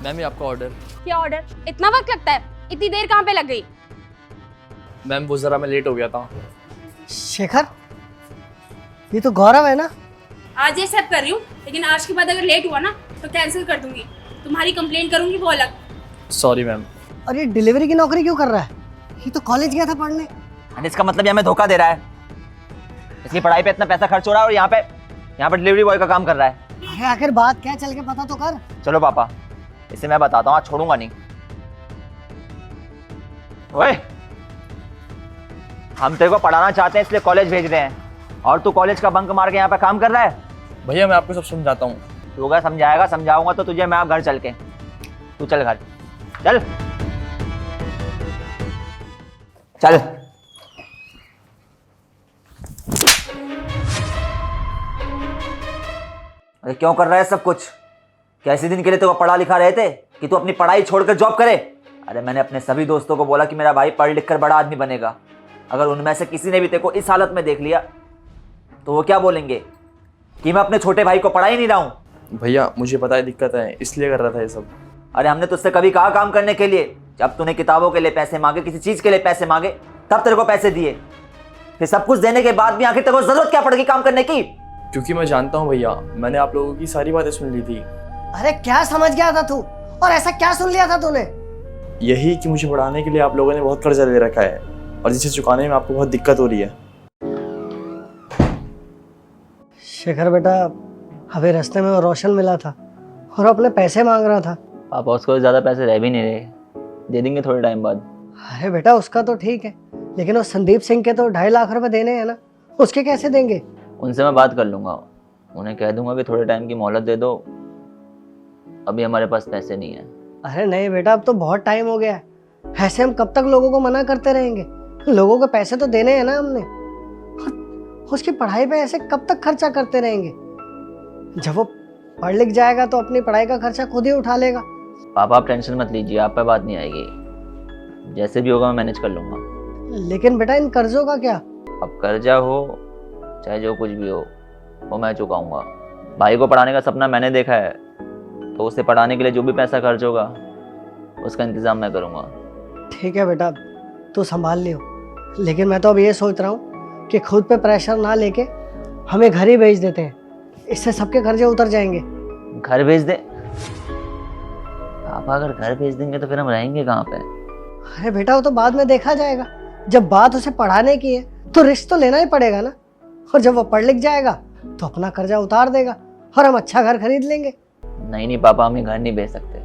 Ma'am ये आपका order. क्या ऑर्डर? इतना वक्त लगता है? इतनी देर कहाँ पे लग गई? मैम वो ज़रा मैं लेट हो गया था। शेखर, ये तो गौरव है ना? आज ये सब कर रही हूँ, लेकिन आज के बाद अगर लेट हुआ ना तो कैंसिल कर दूंगी। तुम्हारी कंप्लेन करूंगी वो अलग। Sorry ma'am. और ये डिलीवरी की नौकरी क्यों कर रहा है? ये तो कॉलेज गया था पढ़ने। एंड इसका मतलब ये हमें धोखा दे रहा है, इसकी पढ़ाई पे इतना पैसा खर्च हो रहा है और यहाँ पे डिलीवरी बॉय का काम कर रहा है। अरे आखिर बात क्या, चल के पता तो कर। चलो पापा, इसे मैं बताता हूँ, आज छोड़ूंगा नहीं। ओए, हम तेरे को पढ़ाना चाहते हैं इसलिए कॉलेज भेज रहे हैं और तू कॉलेज का बंक मार के यहाँ पे काम कर रहा है। भैया मैं आपको सब समझाता हूँ। तू अगर समझाएगा समझाऊंगा तो तुझे मैं अब घर चल के। तू चल घर, चल चल। अरे क्यों कर रहा है सब कुछ? कैसे दिन के लिए तो पढ़ा लिखा रहे थे कि तू अपनी पढ़ाई छोड़कर जॉब करे? अरे मैंने अपने सभी दोस्तों को बोला कि मेरा भाई पढ़ लिख कर बड़ा आदमी बनेगा। अगर उनमें से किसी ने भी तेरे को इस हालत में देख लिया तो वो क्या बोलेंगे कि मैं अपने छोटे भाई को पढ़ा ही नहीं रहा हूँ। भैया मुझे पता है दिक्कत है, इसलिए कर रहा था ये सब। अरे हमने तुझसे कभी कहा काम करने के लिए? जब तूने किताबों के लिए पैसे मांगे, किसी चीज के लिए पैसे मांगे, तब तेरे को पैसे दिए। फिर सब कुछ देने के बाद भी आखिर तेरे को जरूरत क्या पड़ गई काम करने की? क्योंकि मैं जानता हूँ भैया, मैंने आप लोगों की सारी बातें सुन ली थी। अरे क्या समझ गया था तू? और ऐसा क्या सुन लिया था तूने? यही कि मुझे पढ़ाने के लिए आप लोगों ने बहुत कर्जा ले रखा है और जिसे चुकाने में आपको बहुत दिक्कत हो रही है। शेखर बेटा, हमें रास्ते में वो रोशन मिला था और अपने पैसे मांग रहा था। पापा उसको ज्यादा पैसे रह भी नहीं रहे, दे देंगे थोड़े टाइम बाद। अरे बेटा उसका तो ठीक है, लेकिन वो संदीप सिंह के तो 2.5 लाख रुपए देने हैं ना, उसके कैसे देंगे? उनसे मैं बात कर लूंगा, उन्हें कह दूंगा कि थोड़े टाइम की मोहलत दे दो, अभी हमारे पास पैसे नहीं है। अरे नहीं बेटा, अब तो बहुत टाइम हो गया है। ऐसे हम कब तक लोगों को मना करते रहेंगे? लोगों को पैसे तो देने हैं ना हमने। उसकी पढ़ाई पे ऐसे कब तक खर्चा करते रहेंगे? जब वो पढ़ लिख जाएगा तो अपनी पढ़ाई का खर्चा खुद ही उठा लेगा। पापा आप टेंशन मत लीजिए, आप पे बात नहीं आएगी, जैसे भी होगा मैं मैनेज कर लूंगा। लेकिन बेटा इन कर्जों का क्या? अब कर्जा हो चाहे जो कुछ भी हो वो मैं चुकाऊंगा। भाई को पढ़ाने का सपना मैंने देखा है, तो उसे पढ़ाने के लिए जो भी पैसा खर्च होगा उसका इंतजाम मैं करूंगा। ठीक है बेटा, तू संभाल लियो। लेकिन मैं तो अब ये सोच रहा हूँ कि खुद पे प्रेशर ना लेके हमें घर ही भेज देते हैं, इससे सबके कर्जे उतर जाएंगे। घर भेज दे? पापा अगर घर भेज देंगे तो फिर हम रहेंगे कहाँ पे? अरे बेटा वो तो बाद में देखा जाएगा। जब बात उसे पढ़ाने की है तो रिस्क तो लेना ही पड़ेगा ना। और जब वो पढ़ लिख जाएगा तो अपना कर्जा उतार देगा और हम अच्छा घर खरीद लेंगे। नहीं नहीं पापा, हम ये घर नहीं भेज सकते।